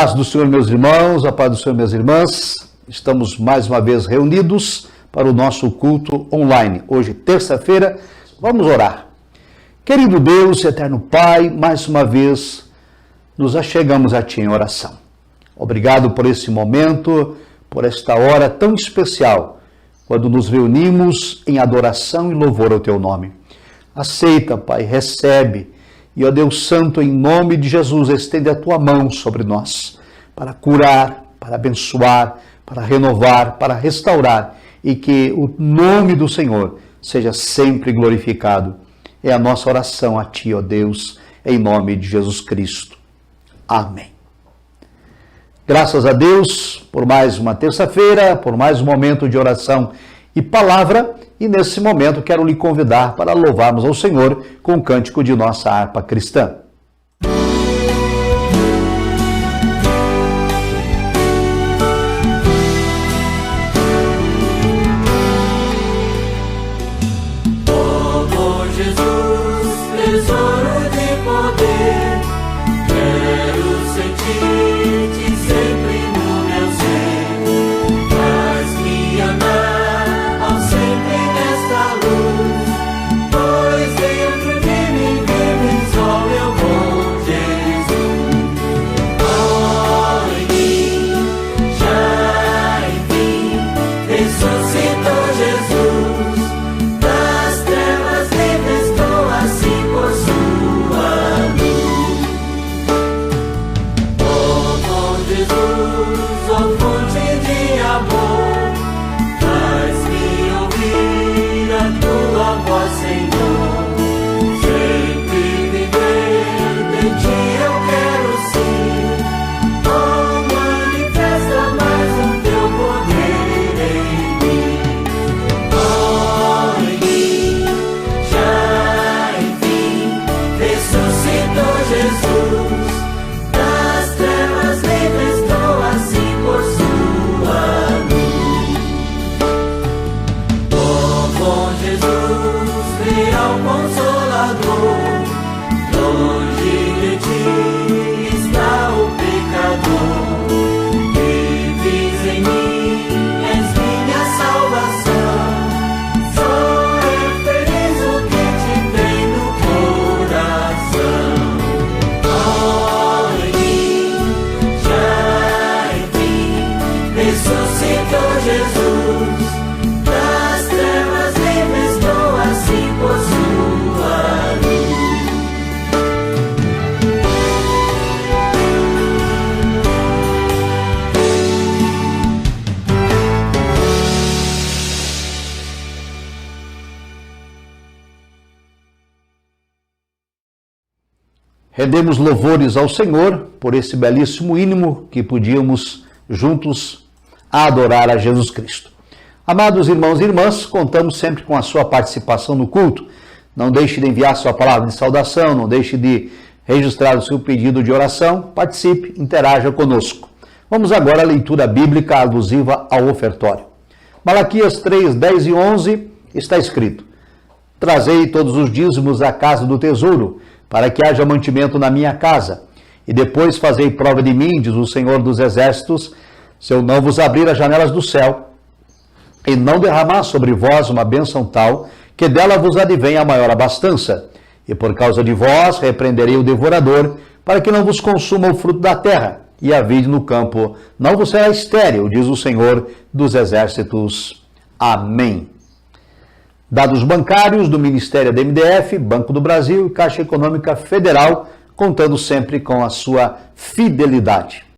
paz do Senhor, meus irmãos, a paz do Senhor, minhas irmãs. Estamos mais uma vez reunidos para o nosso culto online. Hoje, terça-feira, vamos orar. Querido Deus, eterno Pai, mais uma vez nos achegamos a Ti em oração. Obrigado por esse momento, por esta hora tão especial, quando nos reunimos em adoração e louvor ao Teu nome. Aceita, Pai, recebe. E, ó Deus Santo, em nome de Jesus, estende a Tua mão sobre nós, para curar, para abençoar, para renovar, para restaurar, e que o nome do Senhor seja sempre glorificado. É a nossa oração a Ti, ó Deus, em nome de Jesus Cristo. Amém. Graças a Deus por mais uma terça-feira, por mais um momento de oração e palavra, e nesse momento quero lhe convidar para louvarmos ao Senhor com o cântico de nossa harpa cristã. Rendemos louvores ao Senhor por esse belíssimo hino que podíamos juntos adorar a Jesus Cristo. Amados irmãos e irmãs, contamos sempre com a sua participação no culto. Não deixe de enviar sua palavra de saudação, não deixe de registrar o seu pedido de oração. Participe, interaja conosco. Vamos agora à leitura bíblica alusiva ao ofertório. Malaquias 3, 10 e 11 está escrito: Trazei todos os dízimos à casa do tesouro, para que haja mantimento na minha casa. E depois fazei prova de mim, diz o Senhor dos Exércitos, se eu não vos abrir as janelas do céu, e não derramar sobre vós uma bênção tal, que dela vos advenha a maior abastança. E por causa de vós repreenderei o devorador, para que não vos consuma o fruto da terra, e a vide no campo não vos será estéril, diz o Senhor dos Exércitos. Amém. Dados bancários do Ministério da MDF, Banco do Brasil e Caixa Econômica Federal, contando sempre com a sua fidelidade.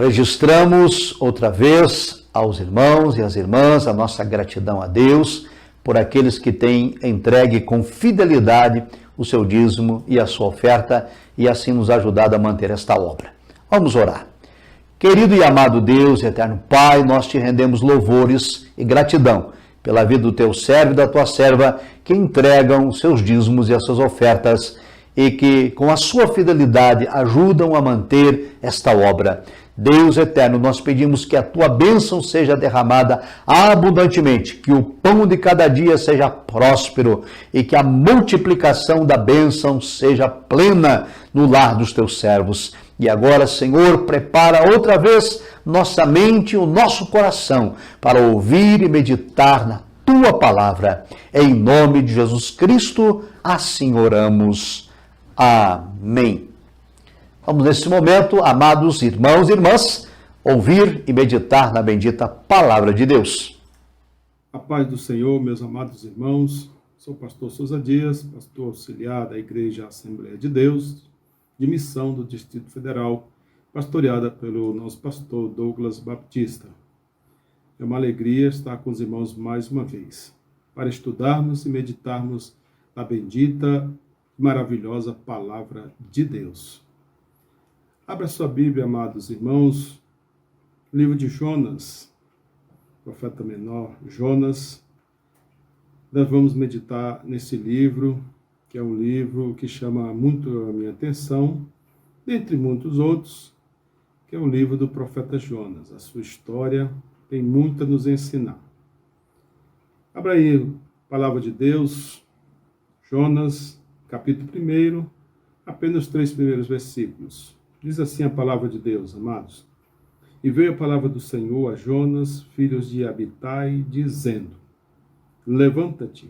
Registramos outra vez aos irmãos e às irmãs a nossa gratidão a Deus por aqueles que têm entregue com fidelidade o seu dízimo e a sua oferta e assim nos ajudado a manter esta obra. Vamos orar. Querido e amado Deus, eterno Pai, nós te rendemos louvores e gratidão pela vida do teu servo e da tua serva que entregam os seus dízimos e as suas ofertas e que, com a sua fidelidade, ajudam a manter esta obra. Deus eterno, nós pedimos que a tua bênção seja derramada abundantemente, que o pão de cada dia seja próspero e que a multiplicação da bênção seja plena no lar dos teus servos. E agora, Senhor, prepara outra vez nossa mente e o nosso coração para ouvir e meditar na tua palavra. Em nome de Jesus Cristo, assim oramos. Amém. Vamos, nesse momento, amados irmãos e irmãs, ouvir e meditar na bendita palavra de Deus. A paz do Senhor, meus amados irmãos. Sou o pastor Souza Dias, pastor auxiliar da Igreja Assembleia de Deus, de missão do Distrito Federal, pastoreada pelo nosso pastor Douglas Baptista. É uma alegria estar com os irmãos mais uma vez, para estudarmos e meditarmos na bendita e maravilhosa palavra de Deus. Abra sua Bíblia, amados irmãos, livro de Jonas, profeta menor Jonas. Nós vamos meditar nesse livro, que é um livro que chama muito a minha atenção, dentre muitos outros, que é o livro do profeta Jonas. A sua história tem muito a nos ensinar. Abra aí a palavra de Deus, Jonas, capítulo 1, apenas os 3 primeiros versículos. Diz assim a palavra de Deus, amados. E veio a palavra do Senhor a Jonas, filho de Abitai, dizendo: Levanta-te,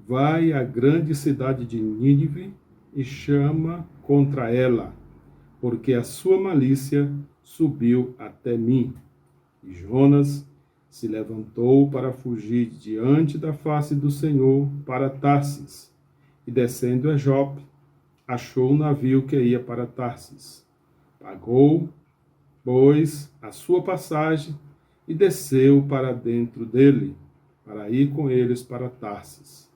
vai à grande cidade de Nínive e chama contra ela, porque a sua malícia subiu até mim. E Jonas se levantou para fugir diante da face do Senhor para Tarsis, e descendo a Jope, achou um navio que ia para Tarsis. Pagou, pois, a sua passagem e desceu para dentro dele, para ir com eles para Tarsis.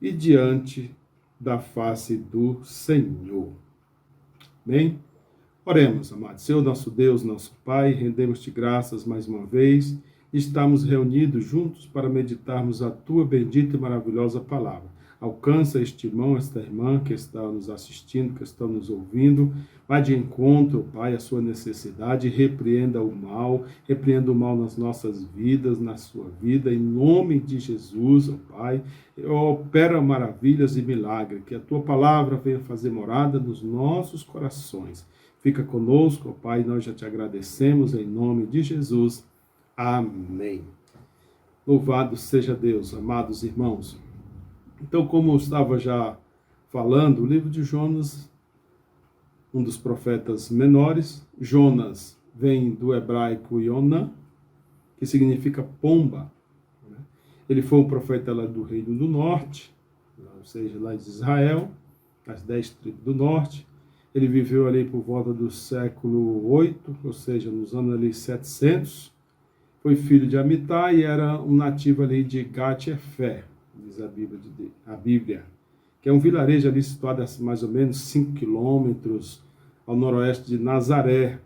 E diante da face do Senhor. Amém? Oremos, amados. Senhor, nosso Deus, nosso Pai, rendemos-te graças mais uma vez. Estamos reunidos juntos para meditarmos a tua bendita e maravilhosa palavra. Alcança este irmão, esta irmã que está nos assistindo, que está nos ouvindo. Vai de encontro, Pai, à sua necessidade. Repreenda o mal nas nossas vidas, na sua vida. Em nome de Jesus, ó Pai, opera maravilhas e milagres. Que a tua palavra venha fazer morada nos nossos corações. Fica conosco, ó Pai, nós já te agradecemos em nome de Jesus. Amém. Louvado seja Deus, amados irmãos. Então, como eu estava já falando, o livro de Jonas, um dos profetas menores, Jonas vem do hebraico Yonah, que significa pomba. Ele foi um profeta lá do Reino do Norte, ou seja, lá de Israel, as 10 tribos do Norte. Ele viveu ali por volta do século 8, ou seja, nos anos ali 700. Foi filho de Amitai e era um nativo ali de Gat-Efé, diz a Bíblia, que é um vilarejo ali situado a mais ou menos 5 quilômetros ao noroeste de Nazaré.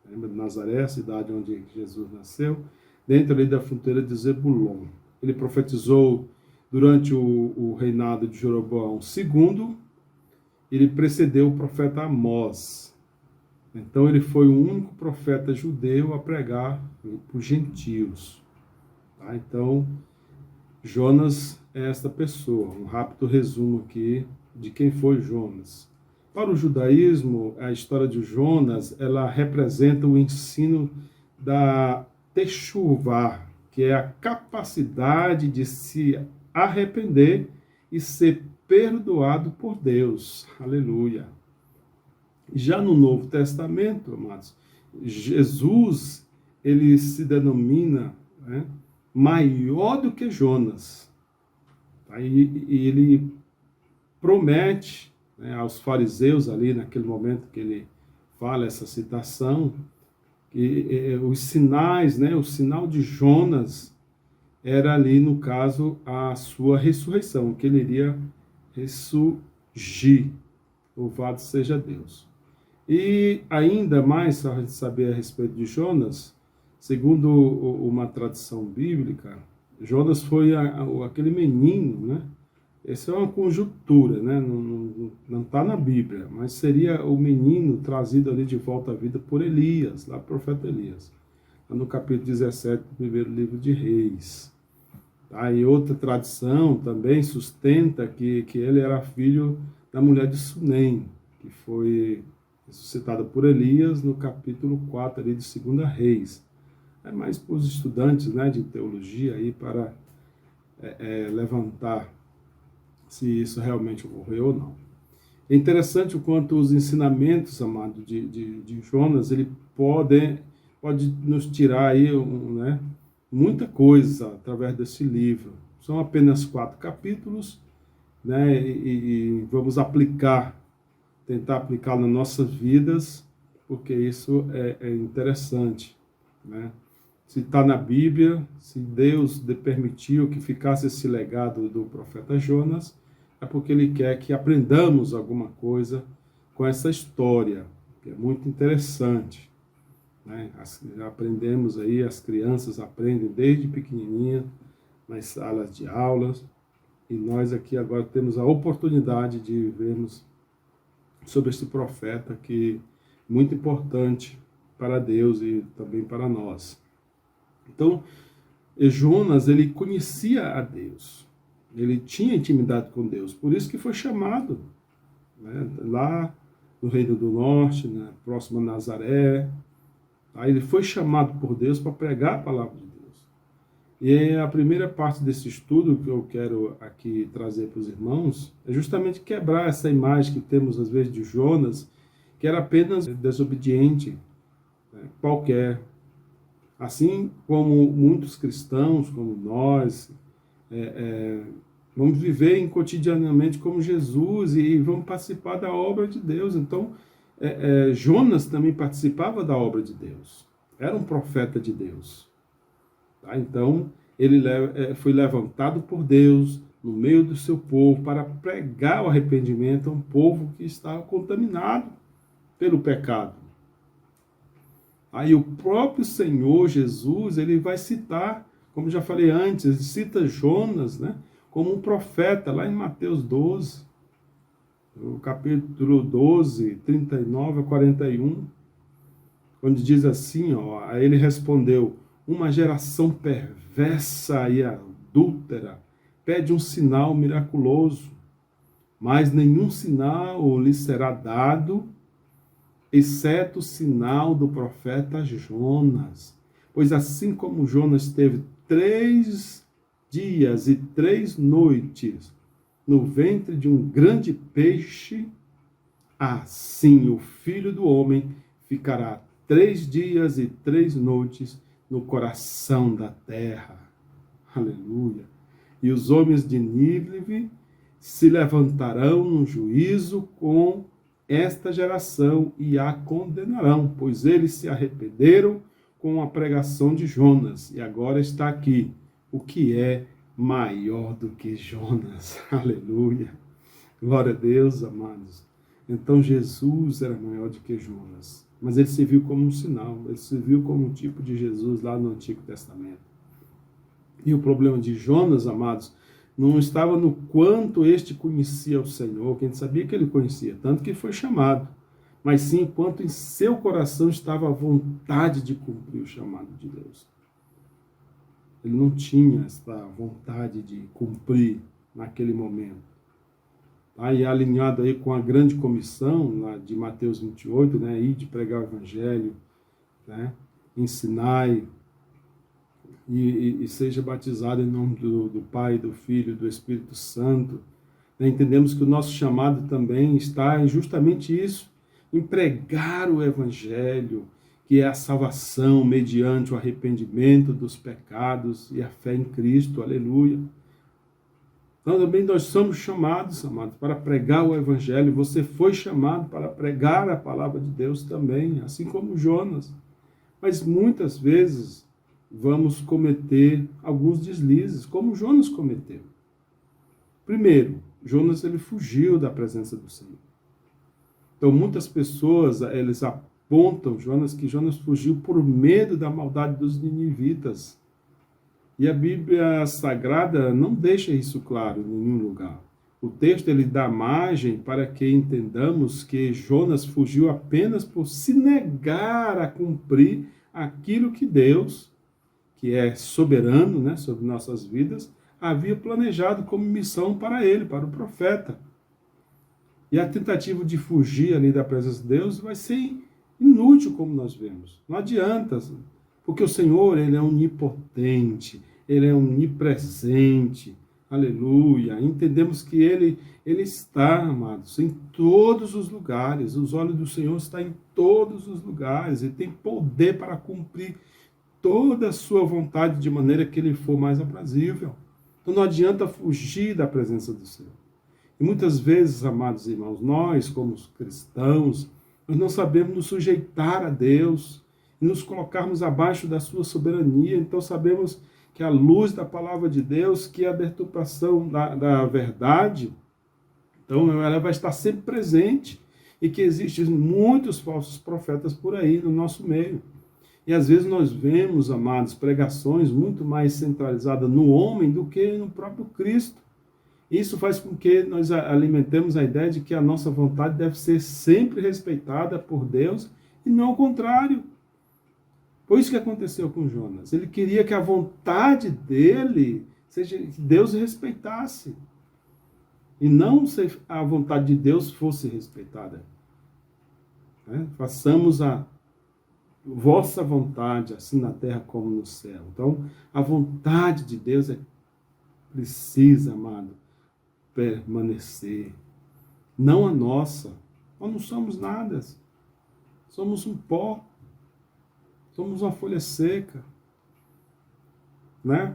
Lembra de Nazaré, a cidade onde Jesus nasceu? Dentro ali da fronteira de Zebulon. Ele profetizou durante o reinado de Jeroboão II. Ele precedeu o profeta Amós. Então ele foi o único profeta judeu a pregar para os gentios. Tá? Então, Jonas é esta pessoa. Um rápido resumo aqui de quem foi Jonas. Para o judaísmo, a história de Jonas, ela representa o ensino da techuvá, que é a capacidade de se arrepender e ser perdoado por Deus. Aleluia. Já no Novo Testamento, amados, Jesus, ele se denomina, maior do que Jonas. Tá? E ele promete, aos fariseus ali, naquele momento que ele fala essa citação, os sinais, né, o sinal de Jonas era ali, no caso, a sua ressurreição, que ele iria ressurgir. Louvado seja Deus. E ainda mais, para a gente saber a respeito de Jonas, segundo uma tradição bíblica, Jonas foi aquele menino, né? Essa é uma conjuntura, né? Não está na Bíblia, mas seria o menino trazido ali de volta à vida por Elias, lá o profeta Elias, lá no capítulo 17 do primeiro livro de Reis. Tá? E outra tradição também sustenta que ele era filho da mulher de Sunem, que foi ressuscitada por Elias no capítulo 4 ali de 2 Reis. É mais para os estudantes, né, de teologia aí para levantar se isso realmente ocorreu ou não. É interessante o quanto os ensinamentos, amado, de Jonas, ele pode nos tirar aí, né, muita coisa através desse livro. São apenas 4 capítulos, né, e vamos tentar aplicar nas nossas vidas, porque isso é interessante, né? Se está na Bíblia, se Deus permitiu que ficasse esse legado do profeta Jonas, é porque Ele quer que aprendamos alguma coisa com essa história, que é muito interessante, né? Aprendemos aí, as crianças aprendem desde pequenininha, nas salas de aulas, e nós aqui agora temos a oportunidade de vermos sobre esse profeta que é muito importante para Deus e também para nós. Então, Jonas, ele conhecia a Deus, ele tinha intimidade com Deus, por isso que foi chamado, né, lá no Reino do Norte, né, próximo a Nazaré. Aí ele foi chamado por Deus para pregar a palavra de Deus. E a primeira parte desse estudo que eu quero aqui trazer para os irmãos é justamente quebrar essa imagem que temos às vezes de Jonas, que era apenas desobediente, né, qualquer. Assim como muitos cristãos, como nós, vamos viver cotidianamente como Jesus e vamos participar da obra de Deus. Então, Jonas também participava da obra de Deus. Era um profeta de Deus. Tá? Então, ele foi levantado por Deus no meio do seu povo para pregar o arrependimento a um povo que estava contaminado pelo pecado. Aí o próprio Senhor Jesus, ele vai citar, como já falei antes, ele cita Jonas, né, como um profeta, lá em Mateus 12, no capítulo 12, 39 a 41, onde diz assim, ó, aí ele respondeu: uma geração perversa e adúltera pede um sinal miraculoso, mas nenhum sinal lhe será dado, exceto o sinal do profeta Jonas. Pois assim como Jonas teve 3 dias e 3 noites no ventre de um grande peixe, assim o Filho do Homem ficará 3 dias e 3 noites no coração da terra. Aleluia. E os homens de Nínive se levantarão no juízo com esta geração e a condenarão, pois eles se arrependeram com a pregação de Jonas, e agora está aqui o que é maior do que Jonas. Aleluia. Glória a Deus, amados. Então Jesus era maior do que Jonas, mas ele se viu como um sinal, ele se viu como um tipo de Jesus lá no Antigo Testamento. E o problema de Jonas, amados, não estava no quanto este conhecia o Senhor, que a gente sabia que ele conhecia, tanto que foi chamado, mas sim quanto em seu coração estava a vontade de cumprir o chamado de Deus. Ele não tinha essa vontade de cumprir naquele momento. Aí alinhado aí com a grande comissão lá de Mateus 28, né, ir de pregar o evangelho, né, ensinai, e seja batizado em nome do Pai, do Filho e do Espírito Santo. Entendemos que o nosso chamado também está em justamente isso, em pregar o Evangelho, que é a salvação mediante o arrependimento dos pecados e a fé em Cristo. Aleluia. Então também nós somos chamados, amados, para pregar o Evangelho. Você foi chamado para pregar a palavra de Deus também, assim como Jonas. Mas muitas vezes vamos cometer alguns deslizes, como Jonas cometeu. Primeiro, Jonas ele fugiu da presença do Senhor. Então muitas pessoas eles apontam que Jonas fugiu por medo da maldade dos ninivitas. E a Bíblia Sagrada não deixa isso claro em nenhum lugar. O texto ele dá margem para que entendamos que Jonas fugiu apenas por se negar a cumprir aquilo que Deus, que é soberano, né, sobre nossas vidas, havia planejado como missão para ele, para o profeta. E a tentativa de fugir ali da presença de Deus vai ser inútil, como nós vemos. Não adianta, porque o Senhor ele é onipotente, ele é onipresente. Aleluia. Entendemos que ele está, amados, em todos os lugares. Os olhos do Senhor estão em todos os lugares. Ele tem poder para cumprir toda a sua vontade de maneira que ele for mais aprazível. Então não adianta fugir da presença do Senhor. E muitas vezes, amados irmãos, nós, como cristãos, nós não sabemos nos sujeitar a Deus e nos colocarmos abaixo da sua soberania. Então sabemos que a luz da palavra de Deus, que a deturpação da verdade, então ela vai estar sempre presente e que existem muitos falsos profetas por aí no nosso meio. E às vezes nós vemos, amados, pregações muito mais centralizadas no homem do que no próprio Cristo. Isso faz com que nós alimentemos a ideia de que a nossa vontade deve ser sempre respeitada por Deus e não o contrário. Foi isso que aconteceu com Jonas. Ele queria que a vontade dele seja que Deus respeitasse. E não a vontade de Deus fosse respeitada. Façamos a vossa vontade, assim na terra como no céu. Então, a vontade de Deus precisa, amado, permanecer. Não a nossa. Nós não somos nada. Somos um pó. Somos uma folha seca, né?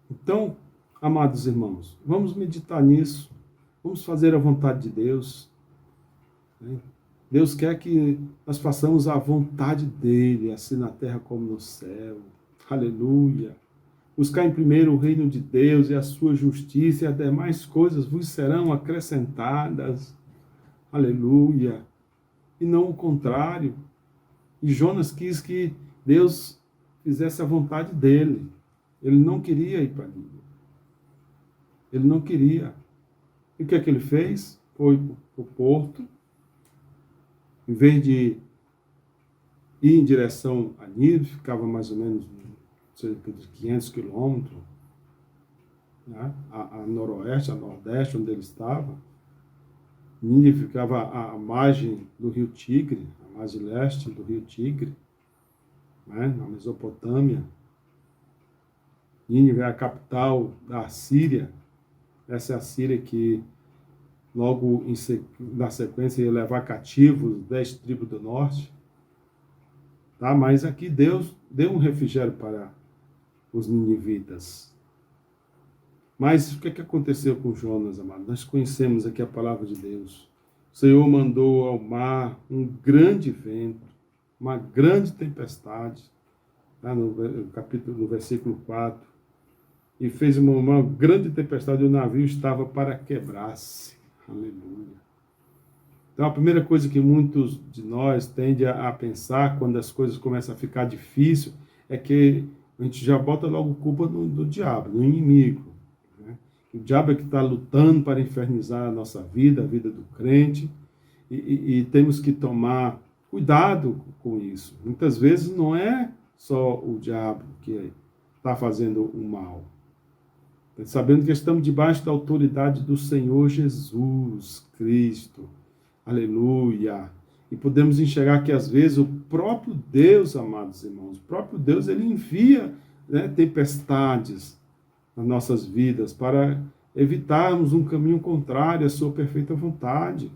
Então, amados irmãos, vamos meditar nisso, vamos fazer a vontade de Deus. Né? Deus quer que nós façamos a vontade dele, assim na terra como no céu. Aleluia. Buscar em primeiro o reino de Deus e a sua justiça e as demais coisas vos serão acrescentadas. Aleluia. E não o contrário. E Jonas quis que Deus fizesse a vontade dele. Ele não queria ir para Nínive. Ele não queria. E o que é que ele fez? Foi para o porto. Em vez de ir em direção a Nínive, ficava mais ou menos cerca de 500 quilômetros, né? a noroeste, a nordeste, onde ele estava. Nínive ficava à margem do rio Tigre, à margem leste do rio Tigre, né? Na Mesopotâmia. Nínive é a capital da Assíria. Essa é a Síria que logo na sequência ia levar cativos 10 tribos do norte. Tá? Mas aqui Deus deu um refrigério para os ninivitas. Mas o que aconteceu com Jonas, amado? Nós conhecemos aqui a palavra de Deus. O Senhor mandou ao mar um grande vento, uma grande tempestade, tá? No versículo 4, e fez uma grande tempestade, e o navio estava para quebrar-se. Aleluia. Então a primeira coisa que muitos de nós tendem a pensar quando as coisas começam a ficar difíceis é que a gente já bota logo culpa do diabo, do inimigo. O diabo é que está lutando para infernizar a nossa vida, a vida do crente, e temos que tomar cuidado com isso. Muitas vezes não é só o diabo que está fazendo o mal. Sabendo que estamos debaixo da autoridade do Senhor Jesus Cristo. Aleluia. E podemos enxergar que às vezes o próprio Deus, amados irmãos, o próprio Deus, ele envia, né, tempestades nas nossas vidas para evitarmos um caminho contrário à sua perfeita vontade.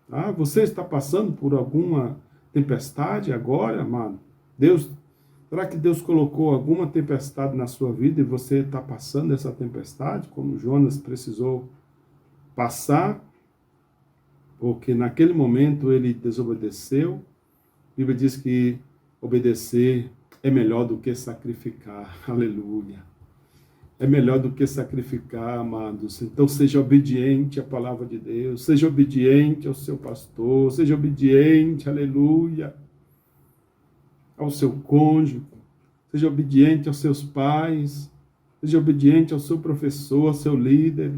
Tá? Você está passando por alguma tempestade agora, amado? Será que Deus colocou alguma tempestade na sua vida e você está passando essa tempestade, como Jonas precisou passar? Porque naquele momento ele desobedeceu. A Bíblia diz que obedecer é melhor do que sacrificar. Aleluia. É melhor do que sacrificar, amados. Então seja obediente à palavra de Deus, seja obediente ao seu pastor, seja obediente, aleluia, ao seu cônjuge, seja obediente aos seus pais, seja obediente ao seu professor, ao seu líder,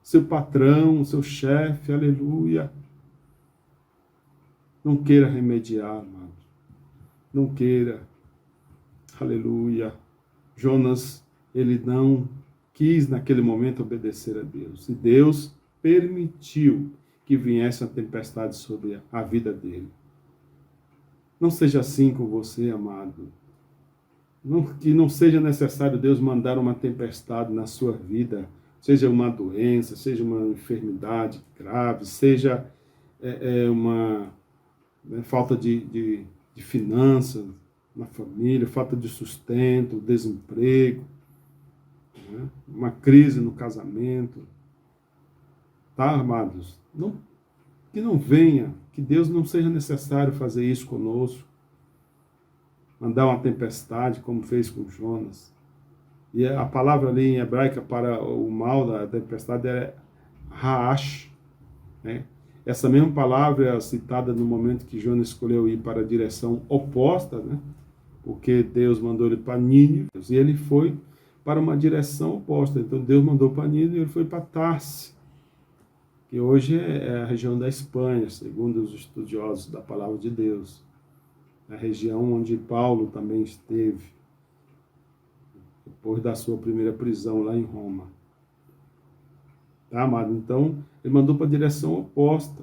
seu patrão, seu chefe, aleluia. Não queira remediar, amado. Não queira, aleluia. Jonas, ele não quis naquele momento obedecer a Deus. E Deus permitiu que viesse a tempestade sobre a vida dele. Não seja assim com você, amado. Que não seja necessário Deus mandar uma tempestade na sua vida, seja uma doença, seja uma enfermidade grave, seja uma falta de finanças na família, falta de sustento, desemprego, né? Uma crise no casamento. Tá, amados? Que não venha, que Deus não seja necessário fazer isso conosco, mandar uma tempestade como fez com Jonas. E a palavra ali em hebraica para o mal da tempestade é Raash, né? Essa mesma palavra é citada no momento que Jonas escolheu ir para a direção oposta, né? Porque Deus mandou ele para Nínive, e ele foi para uma direção oposta. Então Deus mandou para Nínive e ele foi para Tarse, que hoje é a região da Espanha, segundo os estudiosos da palavra de Deus. A região onde Paulo também esteve, depois da sua primeira prisão lá em Roma. Tá, amado? Então, ele mandou para a direção oposta,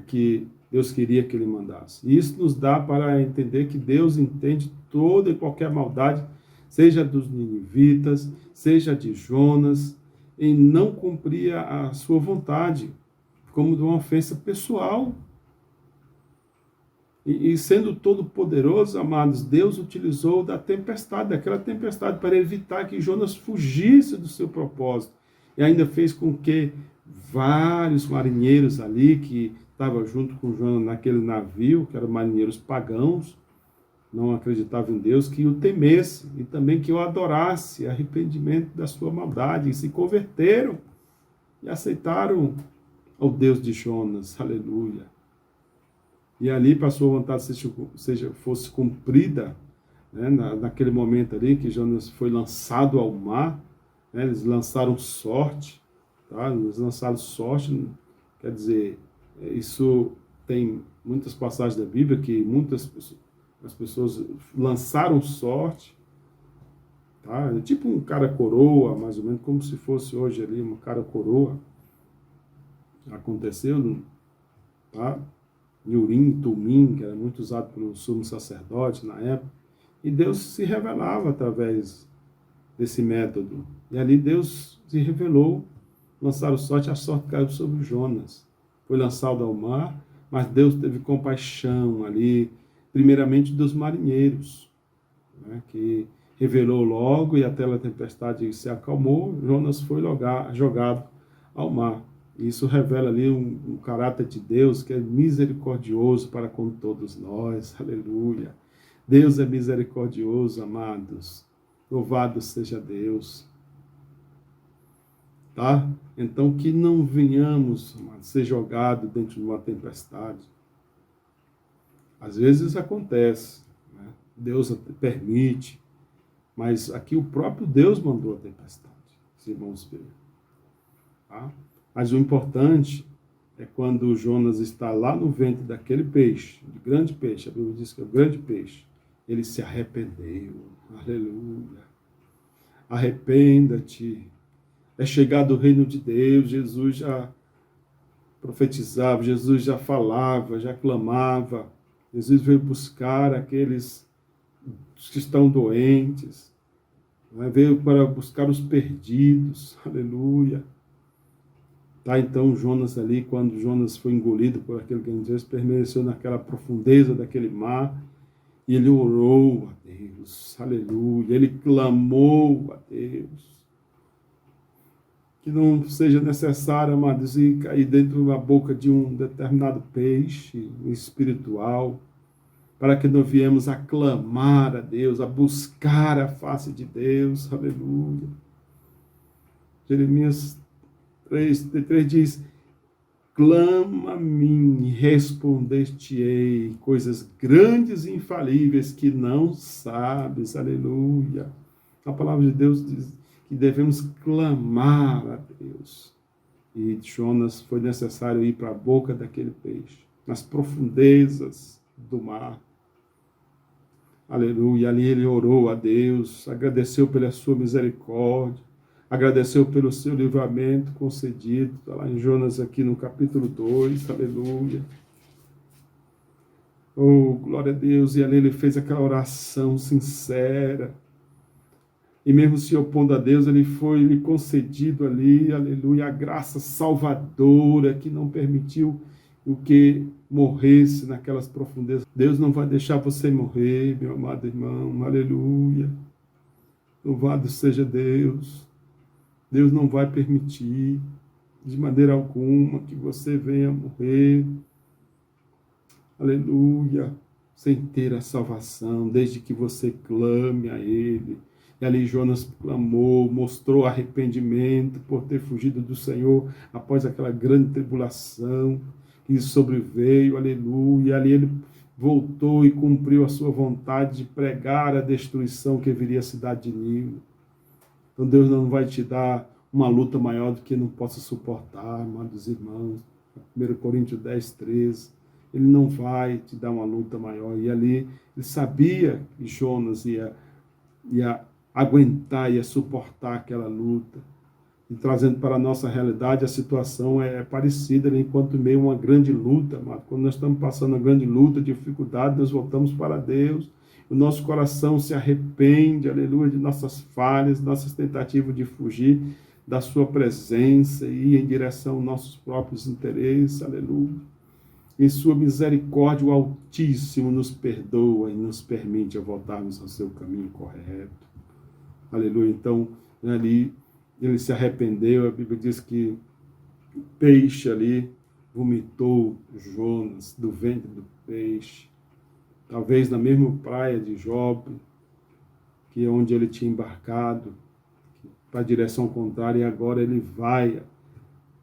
que Deus queria que ele mandasse. E isso nos dá para entender que Deus entende toda e qualquer maldade, seja dos ninivitas, seja de Jonas, em não cumprir a sua vontade, como de uma ofensa pessoal. E sendo todo-poderoso, amados, Deus utilizou daquela tempestade, para evitar que Jonas fugisse do seu propósito. E ainda fez com que vários marinheiros ali, que estavam junto com Jonas naquele navio, que eram marinheiros pagãos, não acreditavam em Deus, que o temesse e também que o adorasse, arrependimento da sua maldade, e se converteram e aceitaram ao Deus de Jonas, aleluia. E ali, para a sua vontade fosse cumprida, né, naquele momento ali que Jonas foi lançado ao mar, né, eles lançaram sorte, tá? Eles lançaram sorte, quer dizer, isso tem muitas passagens da Bíblia que as pessoas lançaram sorte, tá? É tipo um cara coroa, mais ou menos, como se fosse hoje ali uma cara coroa. Aconteceu, tá? Em Urim, Tumim, que era muito usado pelo sumo sacerdote na época, e Deus se revelava através desse método. E ali Deus se revelou, lançaram sorte, a sorte caiu sobre Jonas. Foi lançado ao mar, mas Deus teve compaixão ali, primeiramente dos marinheiros, né, que revelou logo, e até a tempestade se acalmou, Jonas foi jogado ao mar. Isso revela ali um caráter de Deus que é misericordioso para com todos nós. Aleluia. Deus é misericordioso, amados. Louvado seja Deus. Tá? Então, que não venhamos, amados, ser jogados dentro de uma tempestade. Às vezes acontece, né? Deus permite, mas aqui o próprio Deus mandou a tempestade, se vamos ver. Tá? Mas o importante é quando Jonas está lá no ventre daquele peixe, de grande peixe, a Bíblia diz que é o grande peixe, ele se arrependeu. Aleluia. Arrependa-te. É chegado o reino de Deus. Jesus já profetizava, Jesus já falava, já clamava. Jesus veio buscar aqueles que estão doentes, veio para buscar os perdidos. Aleluia. Tá, então Jonas ali, quando Jonas foi engolido por aquele grande Deus, permaneceu naquela profundeza daquele mar, e ele orou a Deus, aleluia, ele clamou a Deus. Que não seja necessário, amados, cair dentro da boca de um determinado peixe espiritual, para que nós viemos a clamar a Deus, a buscar a face de Deus. Aleluia. Jeremias 3 diz: clama a mim, responder-te-ei coisas grandes e infalíveis que não sabes. Aleluia. A palavra de Deus diz que devemos clamar a Deus. E Jonas foi necessário ir para a boca daquele peixe, nas profundezas do mar. Aleluia. Ali ele orou a Deus, agradeceu pela sua misericórdia, agradeceu pelo seu livramento concedido. Está lá em Jonas, aqui no capítulo 2. Aleluia. Oh, glória a Deus. E ali ele fez aquela oração sincera. E mesmo se opondo a Deus, ele foi lhe concedido ali, aleluia, a graça salvadora que não permitiu o que morresse naquelas profundezas. Deus não vai deixar você morrer, meu amado irmão, aleluia. Louvado seja Deus. Deus não vai permitir, de maneira alguma, que você venha morrer, aleluia, sem ter a salvação, desde que você clame a Ele. E ali Jonas clamou, mostrou arrependimento por ter fugido do Senhor após aquela grande tribulação que sobreveio, aleluia. E ali ele voltou e cumpriu a sua vontade de pregar a destruição que viria à cidade de Nínive. Então Deus não vai te dar uma luta maior do que não possa suportar, amados irmãos. 1 Coríntios 10, 13. Ele não vai te dar uma luta maior. E ali ele sabia que Jonas ia aguentar, ia suportar aquela luta. E trazendo para a nossa realidade, a situação é parecida, né? Enquanto meio a uma grande luta, amado. Quando nós estamos passando uma grande luta, dificuldade, nós voltamos para Deus. O nosso coração se arrepende, aleluia, de nossas falhas, nossas tentativas de fugir da sua presença e ir em direção aos nossos próprios interesses, aleluia. Em sua misericórdia, o Altíssimo nos perdoa e nos permite voltarmos ao seu caminho correto. Aleluia. Então, ali, ele se arrependeu. A Bíblia diz que o peixe ali vomitou Jonas do ventre do peixe. Talvez na mesma praia de Jope, que é onde ele tinha embarcado, para a direção contrária, e agora ele vai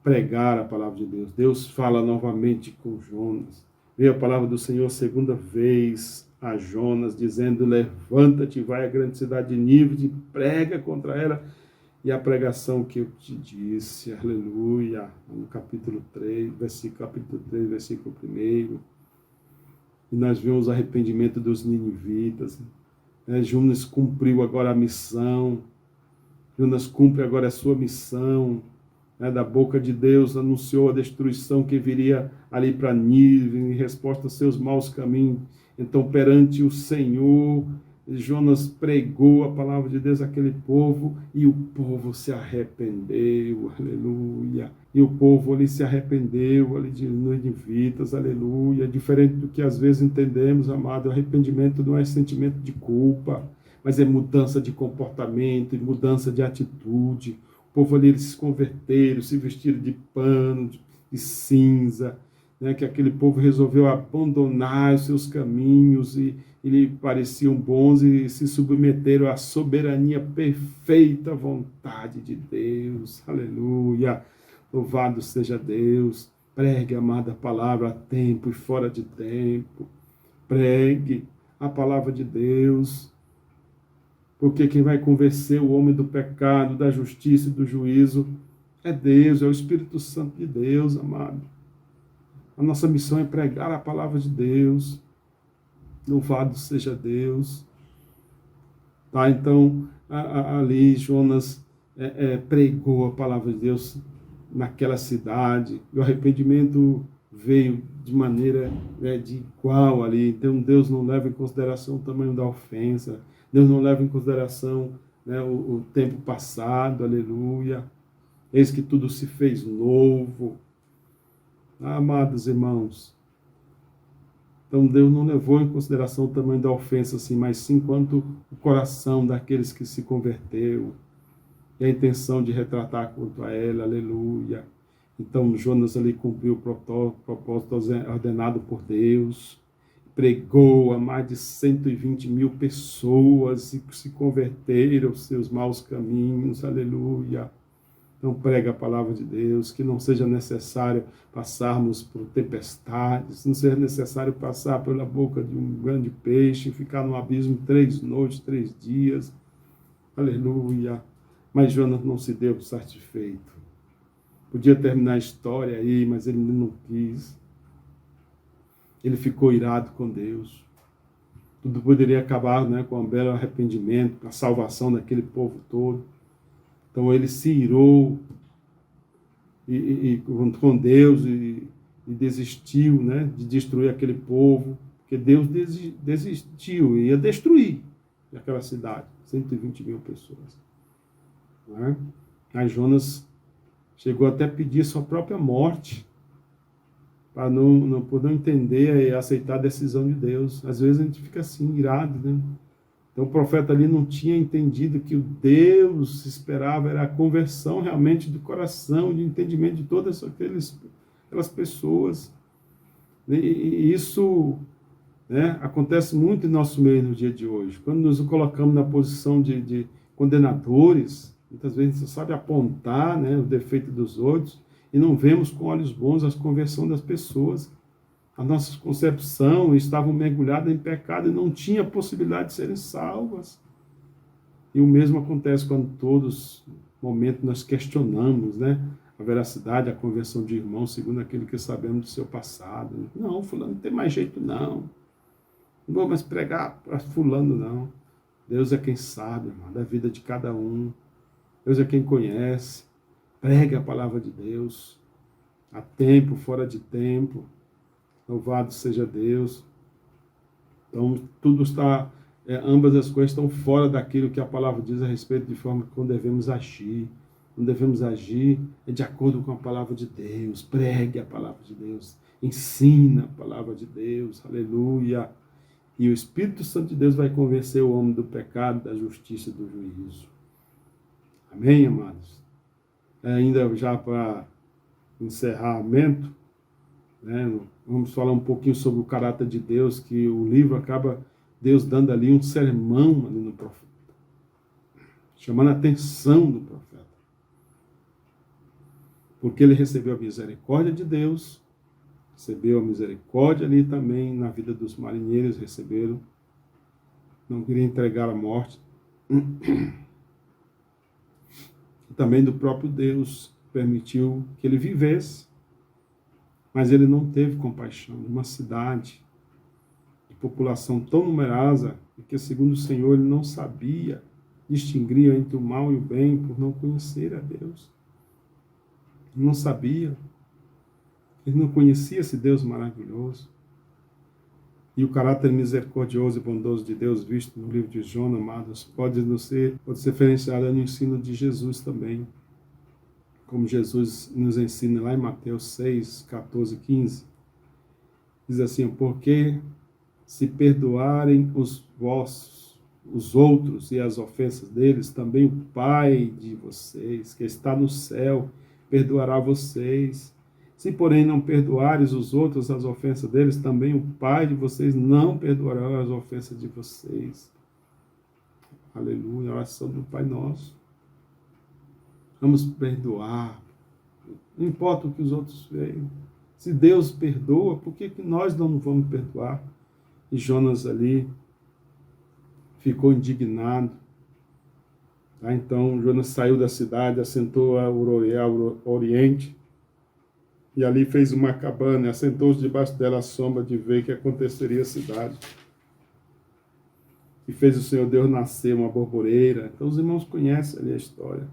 pregar a palavra de Deus. Deus fala novamente com Jonas. Veio a palavra do Senhor segunda vez a Jonas, dizendo: levanta-te, vai à grande cidade de Nínive, prega contra ela. E a pregação que eu te disse, aleluia, no capítulo 3, capítulo 3, versículo 1. E nós vemos o arrependimento dos ninivitas. Jonas cumpriu agora a missão. Jonas cumpre agora a sua missão. Da boca de Deus anunciou a destruição que viria ali para Nínive, em resposta aos seus maus caminhos. Então, perante o Senhor, Jonas pregou a palavra de Deus àquele povo, e o povo se arrependeu, aleluia. E o povo ali se arrependeu, ali de ninivitas, aleluia. Diferente do que às vezes entendemos, amado, arrependimento não é sentimento de culpa, mas é mudança de comportamento e mudança de atitude. O povo ali, eles se converteram, se vestiram de pano, de cinza, que aquele povo resolveu abandonar os seus caminhos e lhe pareciam bons e se submeteram à soberania perfeita vontade de Deus. Aleluia! Louvado seja Deus. Pregue, amada palavra, a tempo e fora de tempo. Pregue a palavra de Deus. Porque quem vai convencer o homem do pecado, da justiça e do juízo é Deus, é o Espírito Santo de Deus, amado. A nossa missão é pregar a palavra de Deus. Louvado seja Deus. Tá, então, ali Jonas pregou a palavra de Deus naquela cidade. E o arrependimento veio de maneira de igual ali. Então, Deus não leva em consideração o tamanho da ofensa. Deus não leva em consideração o tempo passado. Aleluia. Eis que tudo se fez novo. Amados irmãos, então Deus não levou em consideração o tamanho da ofensa, assim, mas sim quanto o coração daqueles que se converteu e a intenção de retratar quanto a ela, aleluia. Então Jonas ali cumpriu o propósito ordenado por Deus, pregou a mais de 120 mil pessoas e se converteram aos seus maus caminhos, aleluia. Então prega a palavra de Deus, que não seja necessário passarmos por tempestades, não seja necessário passar pela boca de um grande peixe, ficar no abismo 3 noites, 3 dias, aleluia. Mas Jonas não se deu satisfeito. Podia terminar a história aí, mas ele não quis. Ele ficou irado com Deus. Tudo poderia acabar, né, com um belo arrependimento, com a salvação daquele povo todo. Então ele se irou com Deus e desistiu, né, de destruir aquele povo, porque Deus desistiu, ia destruir aquela cidade, 120 mil pessoas. Né? Aí Jonas chegou até a pedir sua própria morte, para não entender e aceitar a decisão de Deus. Às vezes a gente fica assim, irado, né? Então o profeta ali não tinha entendido que o Deus esperava era a conversão realmente do coração, de entendimento de todas aquelas pessoas. E isso, né, acontece muito em nosso meio no dia de hoje. Quando nos colocamos na posição de condenadores, muitas vezes a gente só sabe apontar, né, o defeito dos outros e não vemos com olhos bons a conversão das pessoas. A nossa concepção estava mergulhada em pecado e não tinha possibilidade de serem salvas. E o mesmo acontece quando todos, no momento, nós questionamos, né, a veracidade, a conversão de irmãos, segundo aquilo que sabemos do seu passado. Não, fulano não tem mais jeito, não. Não vou mais pregar para fulano, não. Deus é quem sabe, irmão, da vida de cada um. Deus é quem conhece. Pregue a palavra de Deus. A tempo, fora de tempo. Louvado seja Deus. Então, tudo está, ambas as coisas estão fora daquilo que a palavra diz a respeito de forma como devemos agir. Não devemos agir de acordo com a palavra de Deus. Pregue a palavra de Deus. Ensina a palavra de Deus. Aleluia. E o Espírito Santo de Deus vai convencer o homem do pecado, da justiça e do juízo. Amém, amados? Ainda já para encerramento, né, vamos falar um pouquinho sobre o caráter de Deus, que o livro acaba Deus dando ali um sermão ali no profeta, chamando a atenção do profeta. Porque ele recebeu a misericórdia de Deus, recebeu a misericórdia ali também na vida dos marinheiros, receberam, não queria entregar a morte. E também do próprio Deus, permitiu que ele vivesse, mas ele não teve compaixão de uma cidade de população tão numerosa, e que, segundo o Senhor, ele não sabia distinguir entre o mal e o bem por não conhecer a Deus. Ele não sabia. Ele não conhecia esse Deus maravilhoso. E o caráter misericordioso e bondoso de Deus, visto no livro de Jonas, amados, pode ser referenciado no ensino de Jesus também. Como Jesus nos ensina lá em Mateus 6, 14, 15. Diz assim: porque se perdoarem os outros e as ofensas deles, também o Pai de vocês, que está no céu, perdoará vocês. Se, porém, não perdoares os outros as ofensas deles, também o Pai de vocês não perdoará as ofensas de vocês. Aleluia, a oração do Pai Nosso. Vamos perdoar. Não importa o que os outros veem. Se Deus perdoa, por que nós não vamos perdoar? E Jonas ali ficou indignado. Então Jonas saiu da cidade, assentou ao oriente, e ali fez uma cabana, e assentou-se debaixo dela à sombra de ver o que aconteceria à cidade. E fez o Senhor Deus nascer uma borboreira. Então os irmãos conhecem ali a história.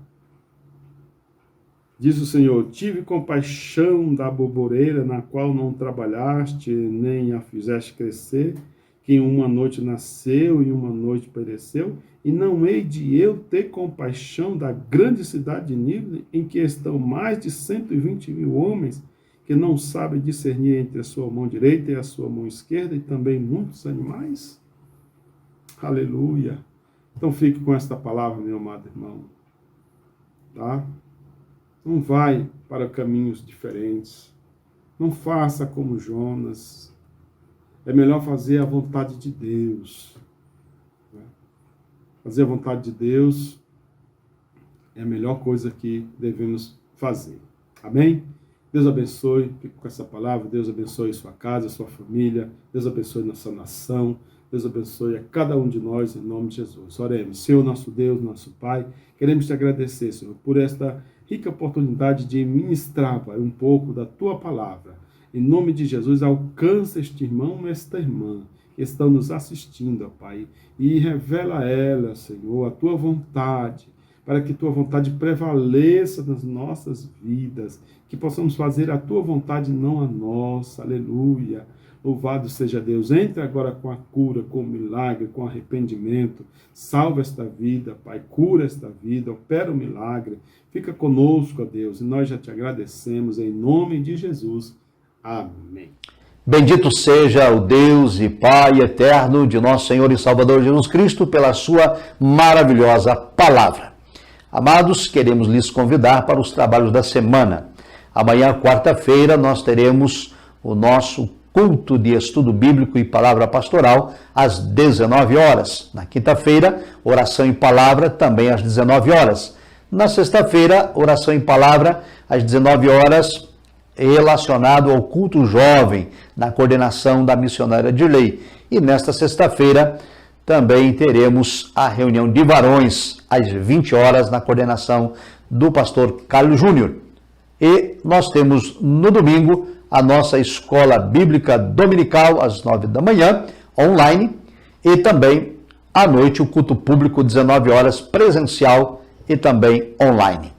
Diz o Senhor: tive compaixão da borboreira, na qual não trabalhaste, nem a fizeste crescer, que em uma noite nasceu e uma noite pereceu, e não hei de eu ter compaixão da grande cidade de Nínive, em que estão mais de 120 mil homens, que não sabem discernir entre a sua mão direita e a sua mão esquerda, e também muitos animais? Aleluia! Então fique com esta palavra, meu amado irmão. Tá? Não vai para caminhos diferentes. Não faça como Jonas. É melhor fazer a vontade de Deus. Fazer a vontade de Deus é a melhor coisa que devemos fazer. Amém? Deus abençoe, fique com essa palavra. Deus abençoe sua casa, sua família. Deus abençoe nossa nação. Deus abençoe a cada um de nós, em nome de Jesus. Oremos. Senhor, nosso Deus, nosso Pai, queremos te agradecer, Senhor, por esta rica oportunidade de ministrar, Pai, um pouco da tua palavra. Em nome de Jesus, alcança este irmão e esta irmã que estão nos assistindo, ó Pai, e revela a ela, Senhor, a tua vontade, para que tua vontade prevaleça nas nossas vidas, que possamos fazer a tua vontade, não a nossa. Aleluia. Louvado seja Deus. Entre agora com a cura, com o milagre, com arrependimento. Salva esta vida, Pai. Cura esta vida. Opera o milagre. Fica conosco, ó Deus. E nós já te agradecemos em nome de Jesus. Amém. Bendito seja o Deus e Pai eterno de nosso Senhor e Salvador Jesus Cristo pela sua maravilhosa palavra. Amados, queremos lhes convidar para os trabalhos da semana. Amanhã, quarta-feira, nós teremos o nosso culto de estudo bíblico e palavra pastoral às 19 horas. Na quinta-feira, oração em palavra também às 19 horas. Na sexta-feira, oração em palavra às 19 horas, relacionado ao culto jovem, na coordenação da missionária Dirley. E nesta sexta-feira também teremos a reunião de varões às 20 horas, na coordenação do pastor Carlos Júnior. E nós temos no domingo a nossa escola bíblica dominical às 9 da manhã, online, e também à noite o culto público, 19 horas, presencial e também online.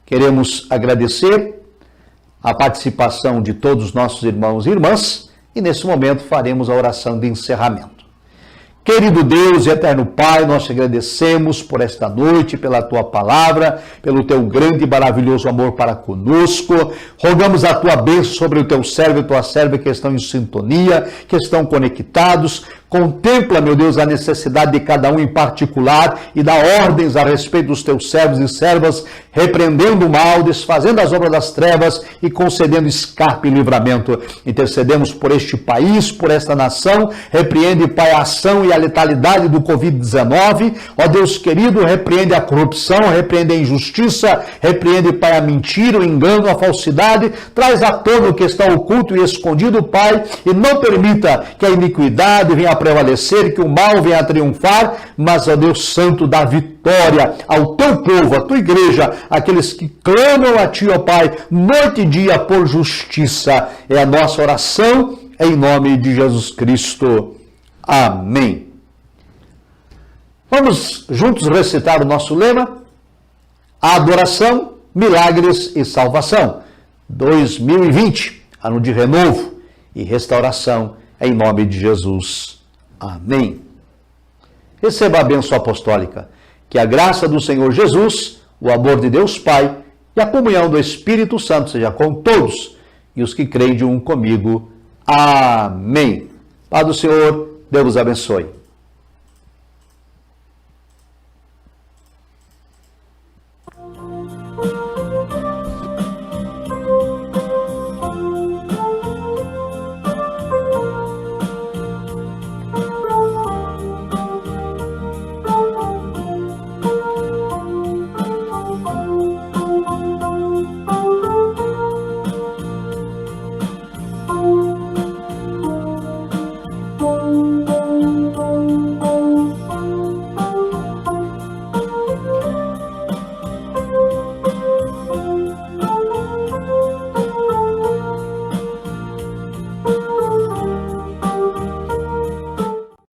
Queremos agradecer a participação de todos os nossos irmãos e irmãs e nesse momento faremos a oração de encerramento. Querido Deus e eterno Pai, nós te agradecemos por esta noite, pela tua palavra, pelo teu grande e maravilhoso amor para conosco. Rogamos a tua bênção sobre o teu servo e tua serva que estão em sintonia, que estão conectados. Contempla, meu Deus, a necessidade de cada um em particular e dá ordens a respeito dos teus servos e servas, repreendendo o mal, desfazendo as obras das trevas e concedendo escape e livramento. Intercedemos por este país, por esta nação, repreende, Pai, a ação e a letalidade do Covid-19. Ó Deus querido, repreende a corrupção, repreende a injustiça, repreende, Pai, a mentira, o engano, a falsidade. Traz à tona o que está oculto e escondido, Pai, e não permita que a iniquidade venha prevalecer, que o mal venha a triunfar, mas, ó Deus Santo, dá vitória ao teu povo, à tua igreja, aqueles que clamam a ti, ó Pai, noite e dia por justiça. É a nossa oração, em nome de Jesus Cristo. Amém. Vamos juntos recitar o nosso lema: adoração, milagres e salvação. 2020, ano de renovo e restauração, em nome de Jesus. Amém. Receba a bênção apostólica. Que a graça do Senhor Jesus, o amor de Deus Pai e a comunhão do Espírito Santo seja com todos e os que creem de um comigo. Amém. Paz do Senhor, Deus vos abençoe.